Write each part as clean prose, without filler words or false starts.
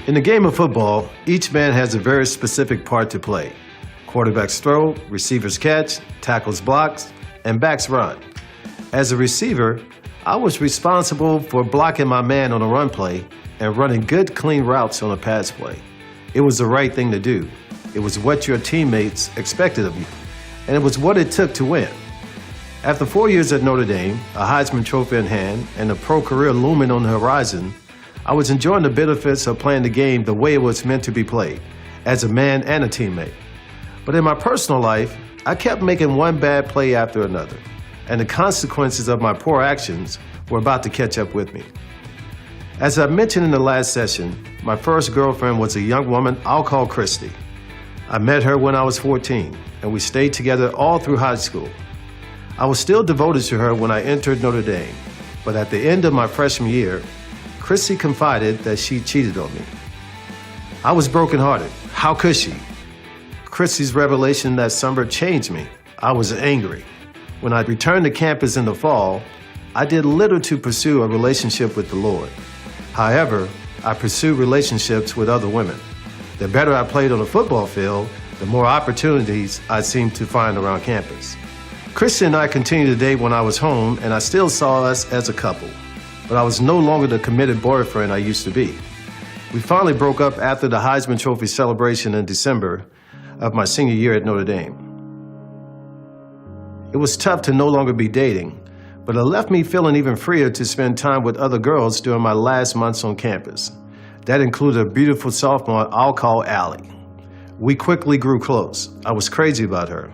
In the game of football, each man has a very specific part to play. Quarterbacks throw, receivers catch, tackles blocks, and backs run. As a receiver, I was responsible for blocking my man on a run play and running good, clean routes on a pass play. It was the right thing to do. It was what your teammates expected of you, and it was what it took to win. After 4 years at Notre Dame, a Heisman Trophy in hand, and a pro career looming on the horizon, I was enjoying the benefits of playing the game the way it was meant to be played, as a man and a teammate. But in my personal life, I kept making one bad play after another, and the consequences of my poor actions were about to catch up with me. As I mentioned in the last session, my first girlfriend was a young woman I'll call Christy. I met her when I was 14, and we stayed together all through high school. I was still devoted to her when I entered Notre Dame, but at the end of my freshman year, Christy confided that she cheated on me. I was brokenhearted. How could she? Christy's revelation that summer changed me. I was angry. When I returned to campus in the fall, I did little to pursue a relationship with the Lord. However, I pursued relationships with other women. The better I played on the football field, the more opportunities I seemed to find around campus. Christy and I continued to date when I was home, and I still saw us as a couple. But I was no longer the committed boyfriend I used to be. We finally broke up after the Heisman Trophy celebration in December of my senior year at Notre Dame. It was tough to no longer be dating, but it left me feeling even freer to spend time with other girls during my last months on campus. That included a beautiful sophomore I'll call Allie. We quickly grew close. I was crazy about her.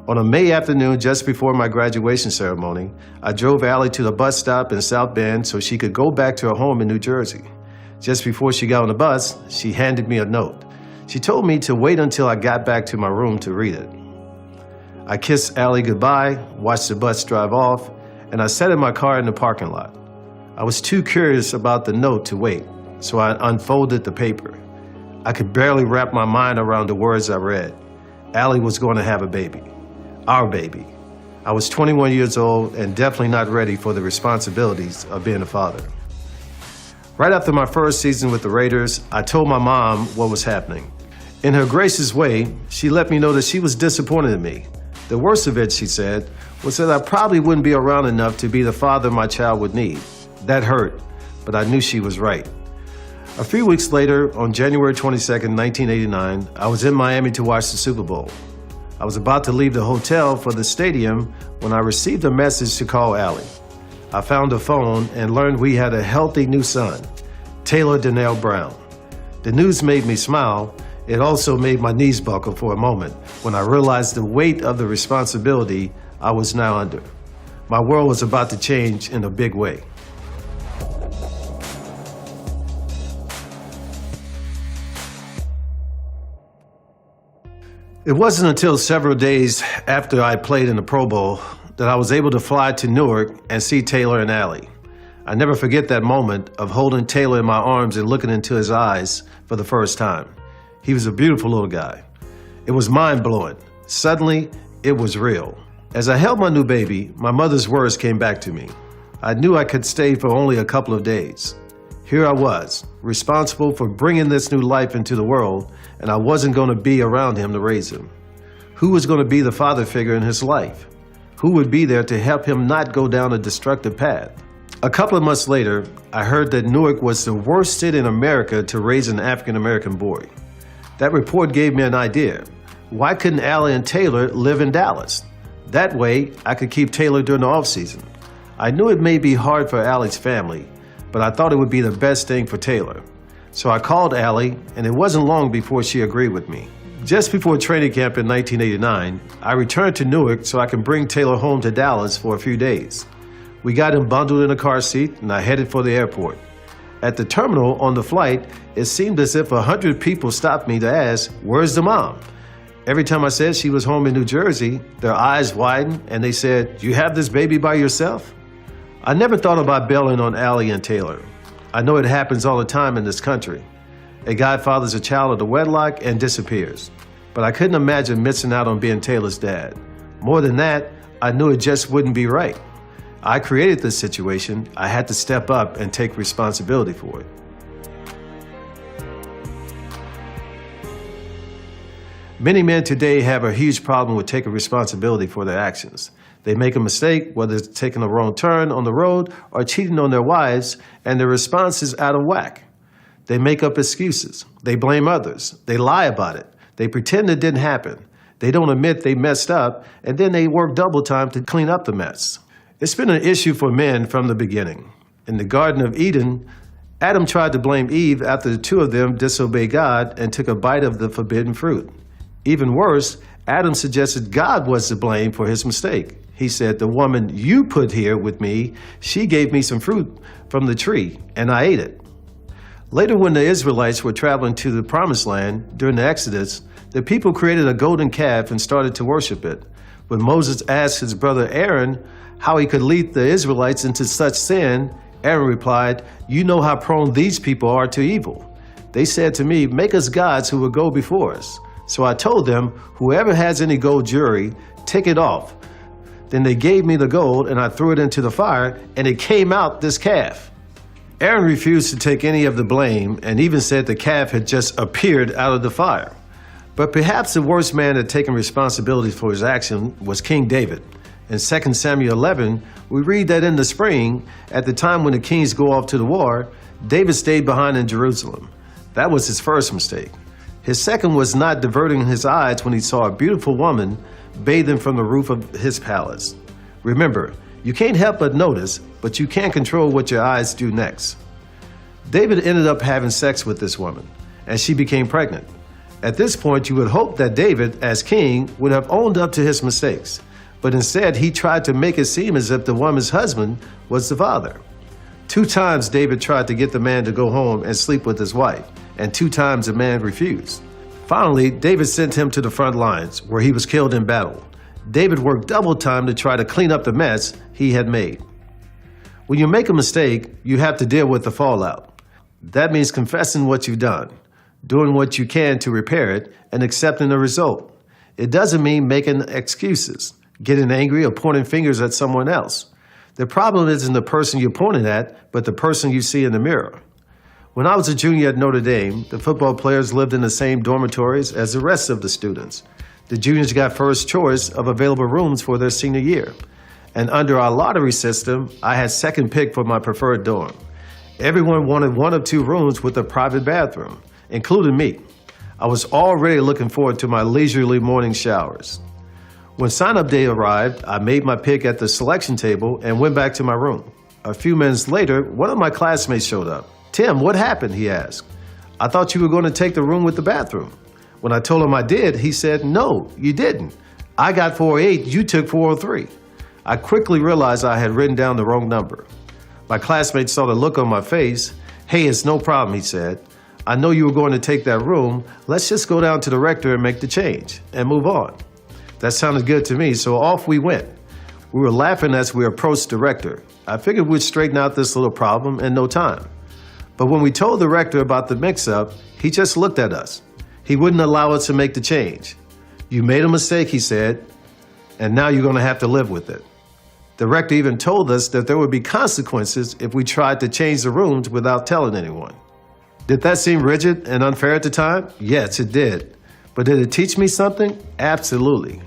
On a May afternoon just before my graduation ceremony, I drove Allie to the bus stop in South Bend so she could go back to her home in New Jersey. Just before she got on the bus, she handed me a note. She told me to wait until I got back to my room to read it. I kissed Allie goodbye, watched the bus drive off, and I sat in my car in the parking lot. I was too curious about the note to wait, so I unfolded the paper. I could barely wrap my mind around the words I read. Allie was going to have a baby. Our baby. I was 21 years old and definitely not ready for the responsibilities of being a father. Right after my first season with the Raiders, I told my mom what was happening. In her gracious way, she let me know that she was disappointed in me. The worst of it, she said, was that I probably wouldn't be around enough to be the father my child would need. That hurt, but I knew she was right. A few weeks later, on January 22nd, 1989, I was in Miami to watch the Super Bowl. I was about to leave the hotel for the stadium when I received a message to call Allie. I found the phone and learned we had a healthy new son, Taylor Donnell Brown. The news made me smile. It also made my knees buckle for a moment when I realized the weight of the responsibility I was now under. My world was about to change in a big way. It wasn't until several days after I played in the Pro Bowl that I was able to fly to Newark and see Taylor and Allie. I never forget that moment of holding Taylor in my arms and looking into his eyes for the first time. He was a beautiful little guy. It was mind-blowing. Suddenly, it was real. As I held my new baby, my mother's words came back to me. I knew I could stay for only a couple of days. Here I was, responsible for bringing this new life into the world, and I wasn't going to be around him to raise him. Who was going to be the father figure in his life? Who would be there to help him not go down a destructive path? A couple of months later, I heard that Newark was the worst city in America to raise an African-American boy. That report gave me an idea. Why couldn't Allie and Taylor live in Dallas? That way, I could keep Taylor during the off-season. I knew it may be hard for Allie's family, but I thought it would be the best thing for Taylor. So I called Allie, and it wasn't long before she agreed with me. Just before training camp in 1989, I returned to Newark so I could bring Taylor home to Dallas for a few days. We got him bundled in a car seat, and I headed for the airport. At the terminal on the flight, it seemed as if 100 people stopped me to ask, "Where's the mom?" Every time I said she was home in New Jersey, their eyes widened, and they said, "You have this baby by yourself?" I never thought about bailing on Allie and Taylor. I know it happens all the time in this country. A guy fathers a child of the wedlock and disappears. But I couldn't imagine missing out on being Taylor's dad. More than that, I knew it just wouldn't be right. I created this situation. I had to step up and take responsibility for it. Many men today have a huge problem with taking responsibility for their actions. They make a mistake, whether it's taking a wrong turn on the road or cheating on their wives, and their response is out of whack. They make up excuses. They blame others. They lie about it. They pretend it didn't happen. They don't admit they messed up, and then they work double time to clean up the mess. It's been an issue for men from the beginning. In the Garden of Eden, Adam tried to blame Eve after the two of them disobeyed God and took a bite of the forbidden fruit. Even worse, Adam suggested God was to blame for his mistake. He said, "The woman you put here with me, she gave me some fruit from the tree, and I ate it." Later, when the Israelites were traveling to the Promised Land during the Exodus, the people created a golden calf and started to worship it. When Moses asked his brother Aaron how he could lead the Israelites into such sin, Aaron replied, "You know how prone these people are to evil. They said to me, 'Make us gods who will go before us.' So I told them, 'Whoever has any gold jewelry, take it off.' Then they gave me the gold, and I threw it into the fire, and it came out this calf." Aaron refused to take any of the blame and even said the calf had just appeared out of the fire. But perhaps the worst man at taking responsibility for his action was King David. In 2 Samuel 11, we read that in the spring, at the time when the kings go off to the war, David stayed behind in Jerusalem. That was his first mistake. His second was not diverting his eyes when he saw a beautiful woman bathing from the roof of his palace. Remember, you can't help but notice, but you can't control what your eyes do next. David ended up having sex with this woman, and she became pregnant. At this point, you would hope that David, as king, would have owned up to his mistakes, but instead he tried to make it seem as if the woman's husband was the father. 2 times David tried to get the man to go home and sleep with his wife, and 2 times the man refused. Finally, David sent him to the front lines, where he was killed in battle. David worked double time to try to clean up the mess he had made. When you make a mistake, you have to deal with the fallout. That means confessing what you've done, doing what you can to repair it, and accepting the result. It doesn't mean making excuses, getting angry, or pointing fingers at someone else. The problem isn't the person you're pointing at, but the person you see in the mirror. When I was a junior at Notre Dame, the football players lived in the same dormitories as the rest of the students. The juniors got first choice of available rooms for their senior year. And under our lottery system, I had second pick for my preferred dorm. Everyone wanted 1 of 2 rooms with a private bathroom, including me. I was already looking forward to my leisurely morning showers. When sign-up day arrived, I made my pick at the selection table and went back to my room. A few minutes later, one of my classmates showed up. "Tim, what happened?" he asked. "I thought you were going to take the room with the bathroom." When I told him I did, he said, "No, you didn't. I got 408, you took 403. I quickly realized I had written down the wrong number. My classmate saw the look on my face. "Hey, it's no problem," he said. "I know you were going to take that room. Let's just go down to the rector and make the change and move on." That sounded good to me, so off we went. We were laughing as we approached the rector. I figured we'd straighten out this little problem in no time. But when we told the rector about the mix-up, he just looked at us. He wouldn't allow us to make the change. "You made a mistake," he said, "and now you're going to have to live with it." The rector even told us that there would be consequences if we tried to change the rooms without telling anyone. Did that seem rigid and unfair at the time? Yes, it did. But did it teach me something? Absolutely.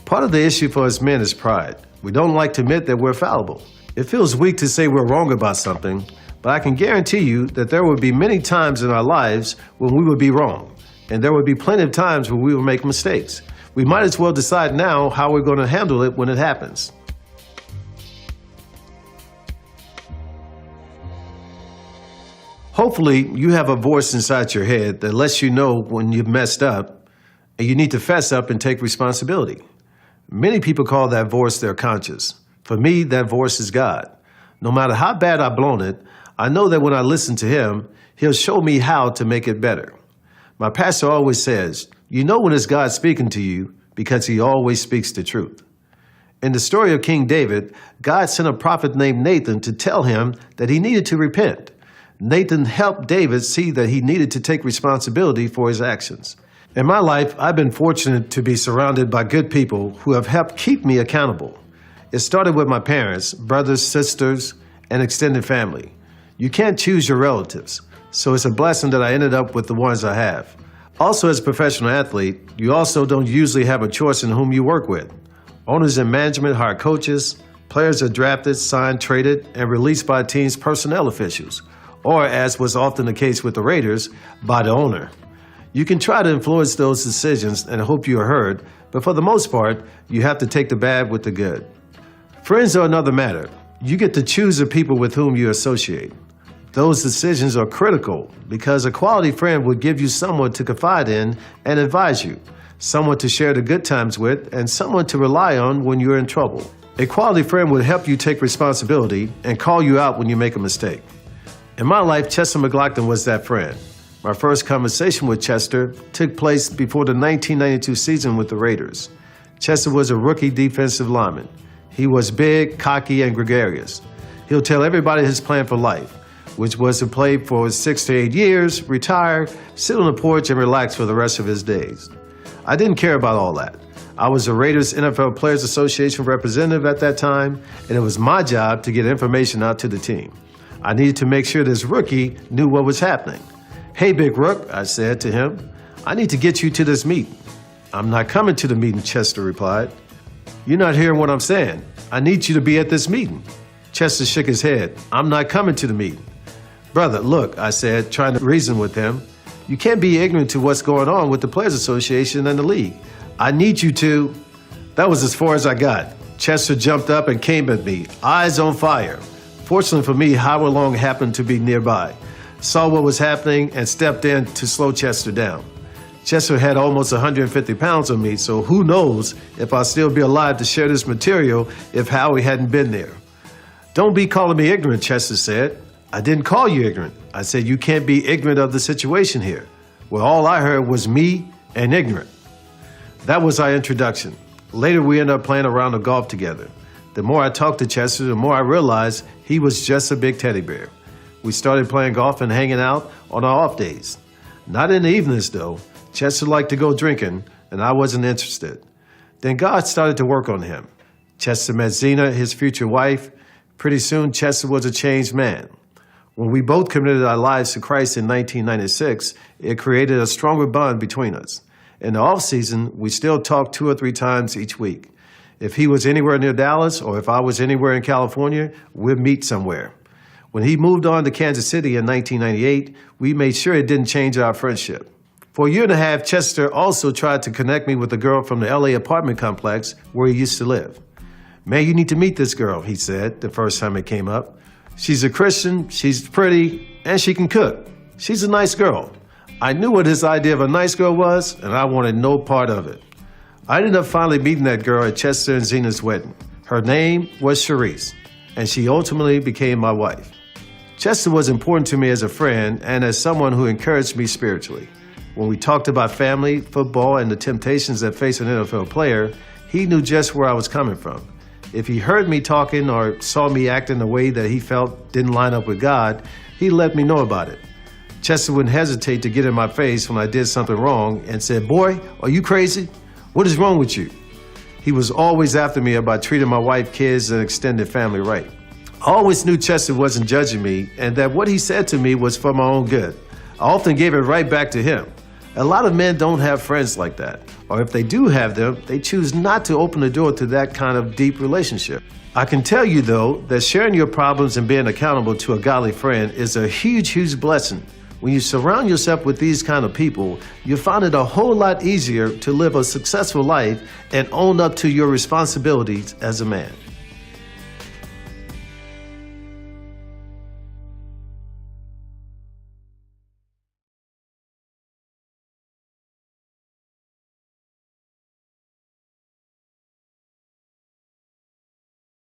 Part of the issue for us men is pride. We don't like to admit that we're fallible. It feels weak to say we're wrong about something, but I can guarantee you that there would be many times in our lives when we would be wrong, and there would be plenty of times when we would make mistakes. We might as well decide now how we're going to handle it when it happens. Hopefully, you have a voice inside your head that lets you know when you've messed up and you need to fess up and take responsibility. Many people call that voice their conscience. For me, that voice is God. No matter how bad I've blown it, I know that when I listen to Him, He'll show me how to make it better. My pastor always says, you know when it's God speaking to you because He always speaks the truth. In the story of King David, God sent a prophet named Nathan to tell him that he needed to repent. Nathan helped David see that he needed to take responsibility for his actions. In my life, I've been fortunate to be surrounded by good people who have helped keep me accountable. It started with my parents, brothers, sisters, and extended family. You can't choose your relatives, so it's a blessing that I ended up with the ones I have. Also, as a professional athlete, you also don't usually have a choice in whom you work with. Owners and management hire coaches, players are drafted, signed, traded, and released by teams' personnel officials, or as was often the case with the Raiders, by the owner. You can try to influence those decisions and hope you are heard, but for the most part, you have to take the bad with the good. Friends are another matter. You get to choose the people with whom you associate. Those decisions are critical because a quality friend will give you someone to confide in and advise you, someone to share the good times with, and someone to rely on when you're in trouble. A quality friend would help you take responsibility and call you out when you make a mistake. In my life, Chester McLaughlin was that friend. My first conversation with Chester took place before the 1992 season with the Raiders. Chester was a rookie defensive lineman. He was big, cocky, and gregarious. He'll tell everybody his plan for life, which was to play for 6 to 8 years, retire, sit on the porch, and relax for the rest of his days. I didn't care about all that. I was the Raiders NFL Players Association representative at that time, and it was my job to get information out to the team. I needed to make sure this rookie knew what was happening. "Hey, Big Rook," I said to him, "I need to get you to this meeting." "I'm not coming to the meeting," Chester replied. "You're not hearing what I'm saying. I need you to be at this meeting." Chester shook his head. "I'm not coming to the meeting." "Brother, look," I said, trying to reason with him. "You can't be ignorant to what's going on with the Players Association and the league. I need you to..." That was as far as I got. Chester jumped up and came at me, eyes on fire. Fortunately for me, Howard Long happened to be nearby, saw what was happening, and stepped in to slow Chester down. Chester had almost 150 pounds on me, so who knows if I'll still be alive to share this material if Howie hadn't been there. "Don't be calling me ignorant," Chester said. "I didn't call you ignorant. I said you can't be ignorant of the situation here." Well, all I heard was me and ignorant. That was our introduction. Later, we ended up playing a round of golf together. The more I talked to Chester, the more I realized he was just a big teddy bear. We started playing golf and hanging out on our off days. Not in the evenings, though. Chester liked to go drinking, and I wasn't interested. Then God started to work on him. Chester met Zena, his future wife. Pretty soon, Chester was a changed man. When we both committed our lives to Christ in 1996, it created a stronger bond between us. In the off-season, we still talked 2 or 3 times each week. If he was anywhere near Dallas or if I was anywhere in California, we'd meet somewhere. When he moved on to Kansas City in 1998, we made sure it didn't change our friendship. For a year and a half, Chester also tried to connect me with a girl from the LA apartment complex where he used to live. "Man, you need to meet this girl," he said the first time it came up. "She's a Christian, she's pretty, and she can cook. She's a nice girl." I knew what his idea of a nice girl was, and I wanted no part of it. I ended up finally meeting that girl at Chester and Zena's wedding. Her name was Charisse, and she ultimately became my wife. Chester was important to me as a friend and as someone who encouraged me spiritually. When we talked about family, football, and the temptations that face an NFL player, he knew just where I was coming from. If he heard me talking or saw me acting in a way that he felt didn't line up with God, he'd let me know about it. Chester wouldn't hesitate to get in my face when I did something wrong and said, "Boy, are you crazy? What is wrong with you?" He was always after me about treating my wife, kids, and extended family right. I always knew Chester wasn't judging me and that what he said to me was for my own good. I often gave it right back to him. A lot of men don't have friends like that, or if they do have them, they choose not to open the door to that kind of deep relationship. I can tell you, though, that sharing your problems and being accountable to a godly friend is a huge, huge blessing. When you surround yourself with these kind of people, you find it a whole lot easier to live a successful life and own up to your responsibilities as a man.